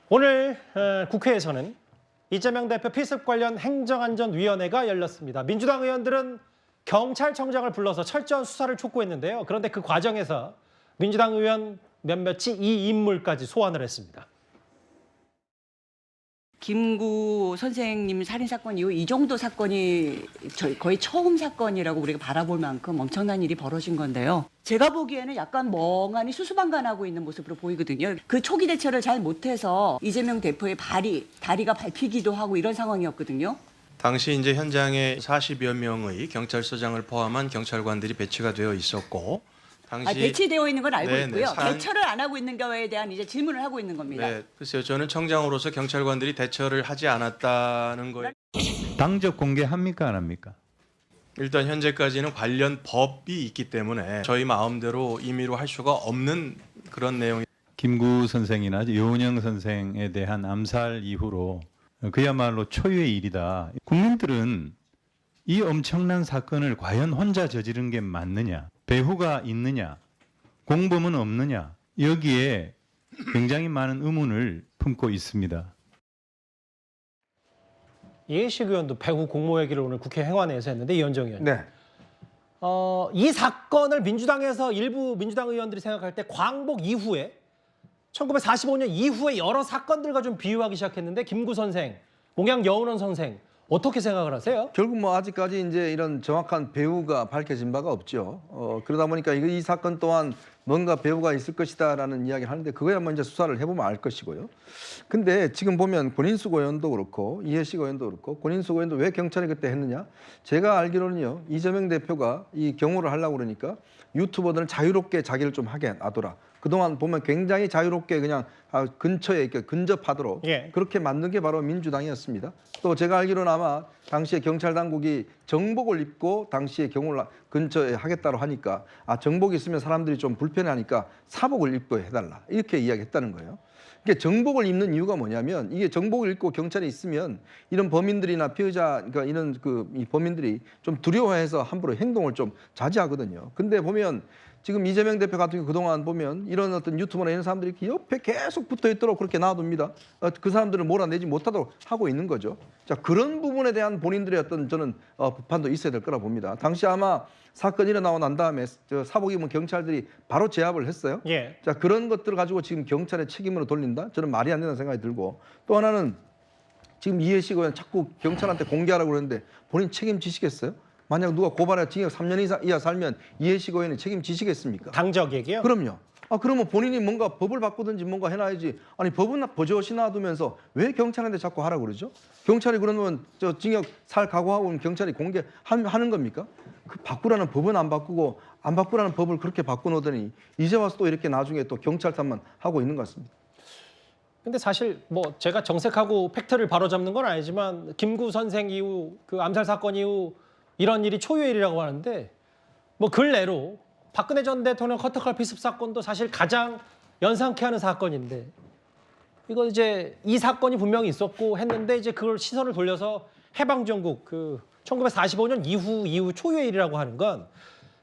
오늘 국회에서는 이재명 대표 피습 관련 행정안전위원회가 열렸습니다. 민주당 의원들은 경찰청장을 불러서 철저한 수사를 촉구했는데요. 그런데 그 과정에서 민주당 의원 몇몇이 이 인물까지 소환을 했습니다. 김구 선생님 살인 사건 이후 이 정도 사건이 거의 처음 사건이라고 우리가 바라볼 만큼 엄청난 일이 벌어진 건데요. 제가 보기에는 약간 멍하니 수수방관하고 있는 모습으로 보이거든요. 그 초기 대처를 잘 못해서 이재명 대표의 다리가 밟히기도 하고 이런 상황이었거든요. 당시 이제 현장에 40여 명의 경찰서장을 포함한 경찰관들이 배치가 되어 있었고, 당시 배치되어 있는 건 알고 네네, 있고요. 대처를 안 하고 있는 거에 대한 이제 질문을 하고 있는 겁니다. 네, 글쎄요, 저는 청장으로서 경찰관들이 대처를 하지 않았다는 거에 당적 공개합니까 안 합니까? 일단 현재까지는 관련 법이 있기 때문에 저희 마음대로 임의로 할 수가 없는 그런 내용이. 김구 선생이나 여운형 선생에 대한 암살 이후로 그야말로 초유의 일이다. 국민들은 이 엄청난 사건을 과연 혼자 저지른 게 맞느냐, 배후가 있느냐, 공범은 없느냐, 여기에 굉장히 많은 의문을 품고 있습니다. 이해식 의원도 배후 공모 얘기를 오늘 국회 행안위에서 했는데, 이현정 의원. 네. 이 사건을 민주당에서 일부 민주당 의원들이 생각할 때 광복 이후에 1945년 이후에 여러 사건들과 좀 비유하기 시작했는데, 김구 선생, 몽양 여운원 선생 어떻게 생각을 하세요? 결국 뭐 아직까지 이제 이런 정확한 배후가 밝혀진 바가 없죠. 그러다 보니까 이 사건 또한 뭔가 배후가 있을 것이다라는 이야기를 하는데, 그거야 뭐 이제 수사를 해보면 알 것이고요. 근데 지금 보면 권인숙 의원도 그렇고 이해식 의원도 그렇고, 권인숙 의원도 왜 경찰이 그때 했느냐? 제가 알기로는요, 이재명 대표가 이 경호를 하려고 그러니까 유튜버들은 자유롭게 자기를 좀 하게 놔둬라. 그동안 보면 굉장히 자유롭게 그냥 근처에 이렇게 근접하도록 그렇게 만든 게 바로 민주당이었습니다. 또 제가 알기로는 아마 당시에 경찰 당국이 정복을 입고 당시에 경호를 근처에 하겠다고 하니까, 정복이 있으면 사람들이 좀 불편하니까 사복을 입고 해달라, 이렇게 이야기했다는 거예요. 이게 정복을 입는 이유가 뭐냐면, 이게 정복을 입고 경찰이 있으면 이런 범인들이나 피의자, 그러니까 이런 이 범인들이 좀 두려워해서 함부로 행동을 좀 자제하거든요. 근데 보면 지금 이재명 대표 같은 경우 그동안 보면 이런 어떤 유튜버나 이런 사람들이 이렇게 옆에 계속 붙어 있도록 그렇게 놔둡니다. 그 사람들을 몰아내지 못하도록 하고 있는 거죠. 자, 그런 부분에 대한 본인들의 어떤 저는 비판도 있어야 될 거라 봅니다. 당시 아마 사건이 일어나고 난 다음에 사복 입은 경찰들이 바로 제압을 했어요. 자, 그런 것들을 가지고 지금 경찰의 책임으로 돌린다? 저는 말이 안 된다는 생각이 들고, 또 하나는 지금 이해식 의원 자꾸 경찰한테 공개하라고 그러는데 본인 책임지시겠어요? 만약 누가 고발해 징역 3년 이하 살면 이해식 의원이 책임지시겠습니까? 당적 얘기요? 그럼요. 그러면 본인이 뭔가 법을 바꾸든지 뭔가 해놔야지. 아니, 법은 버젓이 놔두면서 왜 경찰한테 자꾸 하라고 그러죠? 경찰이 그러면 저 징역 살 각오하고 경찰이 공개하는 겁니까? 그 바꾸라는 법은 안 바꾸고 안 바꾸라는 법을 그렇게 바꿔놓더니 이제 와서 또 이렇게 나중에 또 경찰 탓만 하고 있는 것 같습니다. 근데 사실 뭐 제가 정색하고 팩트를 바로잡는 건 아니지만, 김구 선생 이후 그 암살 사건 이후 이런 일이 초유의 일이라고 하는데, 뭐 근래로 박근혜 전 대통령 커터칼 피습 사건도 사실 가장 연상케 하는 사건인데, 이거 이제 이 사건이 분명히 있었고 했는데, 이제 그걸 시선을 돌려서 해방정국 그 1945년 이후 초유의 일이라고 하는 건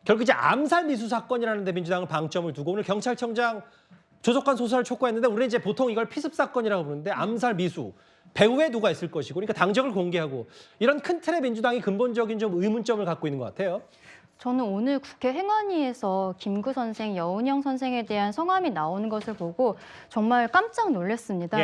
결국 이제 암살 미수 사건이라는 데 민주당은 방점을 두고 오늘 경찰청장 조속한 소사를 촉구했는데, 우리는 이제 보통 이걸 피습 사건이라고 부르는데 암살 미수, 배후에 누가 있을 것이고, 그러니까 당적을 공개하고, 이런 큰 틀의 민주당이 근본적인 좀 의문점을 갖고 있는 것 같아요. 저는 오늘 국회 행안위에서 김구 선생, 여운형 선생에 대한 성함이 나오는 것을 보고 정말 깜짝 놀랐습니다.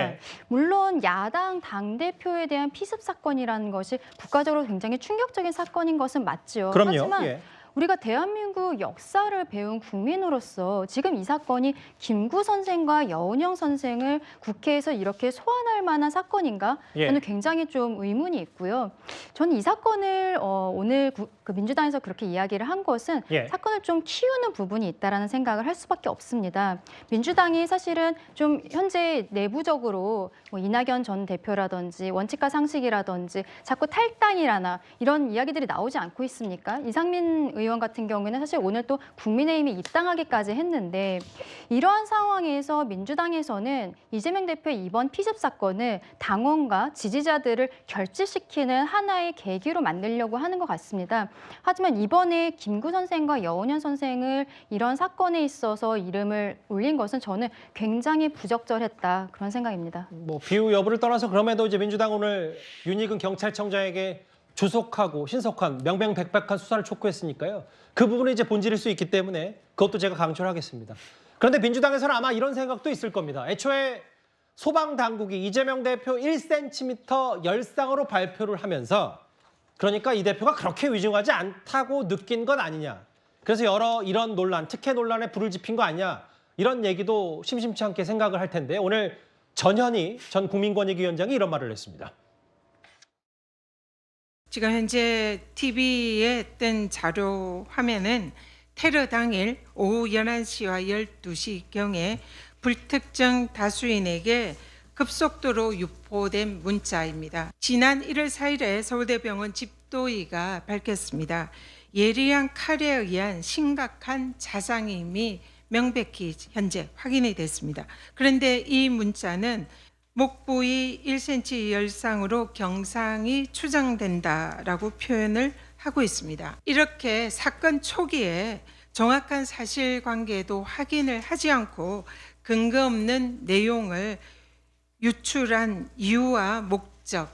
물론 야당 당대표에 대한 피습 사건이라는 것이 국가적으로 굉장히 충격적인 사건인 것은 맞죠. 그럼요. 하지만 우리가 대한민국 역사를 배운 국민으로서 지금 이 사건이 김구 선생과 여운형 선생을 국회에서 이렇게 소환할 만한 사건인가? 저는 굉장히 좀 의문이 있고요. 저는 이 사건을 오늘 그 민주당에서 그렇게 이야기를 한 것은 사건을 좀 키우는 부분이 있다라는 생각을 할 수밖에 없습니다. 민주당이 사실은 좀 현재 내부적으로 뭐 이낙연 전 대표라든지 원칙과 상식이라든지 자꾸 탈당이라나 이런 이야기들이 나오지 않고 있습니까? 이상민 의원 의원 같은 경우에는 사실 오늘 또 국민의힘이 입당하기까지 했는데 이러한 상황에서 민주당에서는 이재명 대표의 이번 피습 사건을 당원과 지지자들을 결집시키는 하나의 계기로 만들려고 하는 것 같습니다. 하지만 이번에 김구 선생과 여운현 선생을 이런 사건에 있어서 이름을 올린 것은 저는 굉장히 부적절했다 그런 생각입니다. 뭐 비유 여부를 떠나서 그럼에도 이제 민주당 오늘 윤희근 경찰청장에게 조속하고 신속한 명명백백한 수사를 촉구했으니까요. 그 부분이 이제 본질일 수 있기 때문에 그것도 제가 강조를 하겠습니다. 그런데 민주당에서는 아마 이런 생각도 있을 겁니다. 애초에 소방당국이 이재명 대표 1cm 열상으로 발표를 하면서 그러니까 이 대표가 그렇게 위중하지 않다고 느낀 것 아니냐. 그래서 여러 이런 논란, 특혜 논란에 불을 지핀 거 아니냐. 이런 얘기도 심심치 않게 생각을 할 텐데 오늘 전현희 전 국민권익위원장이 이런 말을 했습니다. 지금 현재 TV에 뜬 자료 화면은 테러 당일 오후 11시와 12시경에 불특정 다수인에게 급속도로 유포된 문자입니다. 지난 1월 4일에 서울대병원 집도의가 밝혔습니다. 예리한 칼에 의한 심각한 자상임이 명백히 현재 확인이 됐습니다. 그런데 이 문자는 목 부위 1cm 열상으로 경상이 추정된다라고 표현을 하고 있습니다. 이렇게 사건 초기에 정확한 사실관계도 확인을 하지 않고 근거 없는 내용을 유출한 이유와 목적,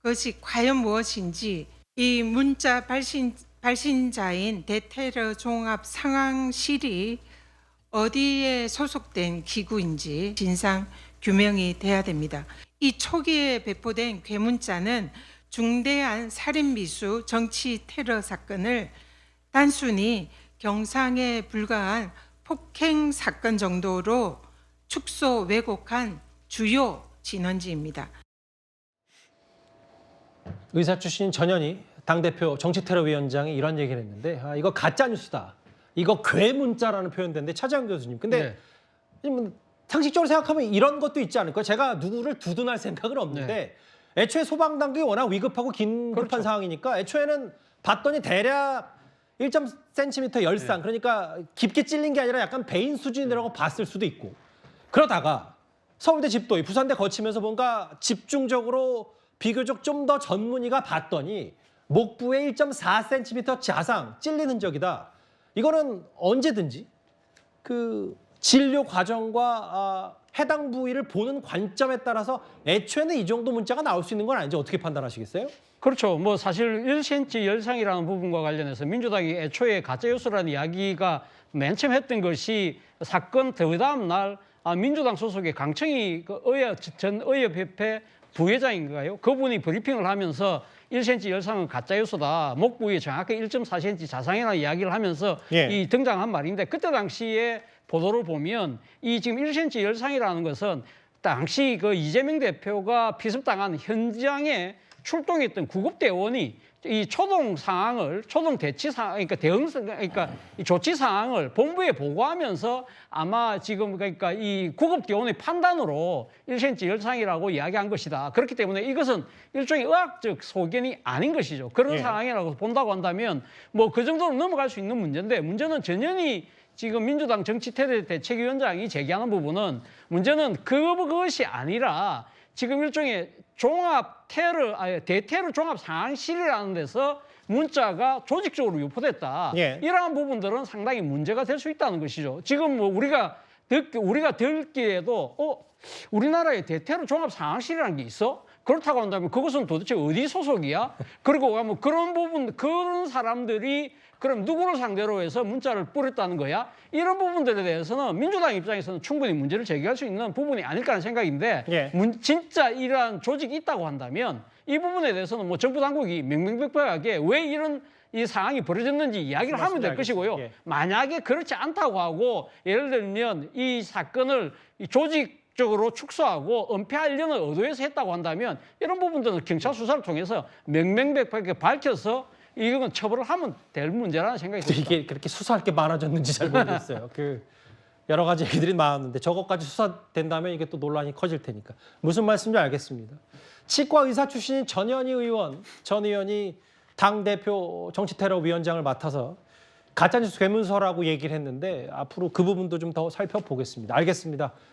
그것이 과연 무엇인지 이 문자 발신자인 대테러 종합 상황실이 어디에 소속된 기구인지 진상 규명이 돼야 됩니다. 이 초기에 배포된 괴문자는 중대한 살인미수 정치 테러 사건을 단순히 경상에 불과한 폭행 사건 정도로 축소 왜곡한 주요 진원지입니다. 의사 출신 전현희 당대표 정치테러위원장이 이런 얘기를 했는데 이거 가짜뉴스다. 이거 괴문자라는 표현인데 차재현 교수님. 근데 상식적으로 생각하면 이런 것도 있지 않을까요? 제가 누구를 두둔할 생각은 없는데 애초에 소방당국이 워낙 위급하고 긴급한 상황이니까 애초에는 봤더니 대략 1.cm 열상 그러니까 깊게 찔린 게 아니라 약간 베인 수준이라고 봤을 수도 있고 그러다가 서울대 집도의 부산대 거치면서 뭔가 집중적으로 비교적 좀 더 전문의가 봤더니 목부에 1.4cm 자상 찔린 흔적이다. 이거는 언제든지 그 진료 과정과 해당 부위를 보는 관점에 따라서 애초에는 이 정도 문자가 나올 수 있는 건 아닌지 어떻게 판단하시겠어요? 그렇죠. 뭐 사실 1cm 열상이라는 부분과 관련해서 민주당이 애초에 가짜뉴스라는 이야기가 맨 처음 했던 것이 사건 다음 날 민주당 소속의 강청희 전 의협협회 부회장인가요? 그분이 브리핑을 하면서 1cm 열상은 가짜뉴스다. 목 부위에 정확히 1.4cm 자상이라는 이야기를 하면서 이 등장한 말인데 그때 당시에 보도를 보면 이 지금 1cm 열상이라는 것은 당시 그 이재명 대표가 피습당한 현장에 출동했던 구급대원이 이 초동 상황을 초동 대치 상황 그러니까 이 조치 상황을 본부에 보고하면서 아마 지금 그러니까 이 구급대원의 판단으로 1cm 열상이라고 이야기한 것이다. 그렇기 때문에 이것은 일종의 의학적 소견이 아닌 것이죠. 그런 상황이라고 본다고 한다면 뭐 그 정도로 넘어갈 수 있는 문제인데 문제는 전현희 지금 민주당 정치테러 대책위원장이 제기하는 부분은 문제는 그것이 아니라 지금 일종의 대테러 종합 상황실이라는 데서 문자가 조직적으로 유포됐다. 이러한 부분들은 상당히 문제가 될 수 있다는 것이죠. 지금 뭐 우리가 듣기에도 우리나라에 대테러 종합 상황실이라는 게 있어? 그렇다고 한다면 그것은 도대체 어디 소속이야? 그리고 뭐 그런 사람들이 그럼 누구를 상대로 해서 문자를 뿌렸다는 거야? 이런 부분들에 대해서는 민주당 입장에서는 충분히 문제를 제기할 수 있는 부분이 아닐까 하는 생각인데 진짜 이러한 조직이 있다고 한다면 이 부분에 대해서는 뭐 정부 당국이 명명백백하게 왜 이런 이 상황이 벌어졌는지 이야기를 하면 될 것이고요. 만약에 그렇지 않다고 하고 예를 들면 이 사건을 조직적으로 축소하고 은폐하려는 의도에서 했다고 한다면 이런 부분들은 경찰 수사를 통해서 명명백백하게 밝혀서 이건 처벌을 하면 될 문제라는 생각이 듭니다. 이게 그렇게 수사할 게 많아졌는지 잘 모르겠어요. 여러 가지 얘기들이 많았는데 저것까지 수사된다면 이게 또 논란이 커질 테니까. 무슨 말씀인지 알겠습니다. 치과 의사 출신인 전현희 전 의원이 당대표 정치테러위원장을 맡아서 가짜뉴스 괴문서라고 얘기를 했는데 앞으로 그 부분도 좀 더 살펴보겠습니다. 알겠습니다.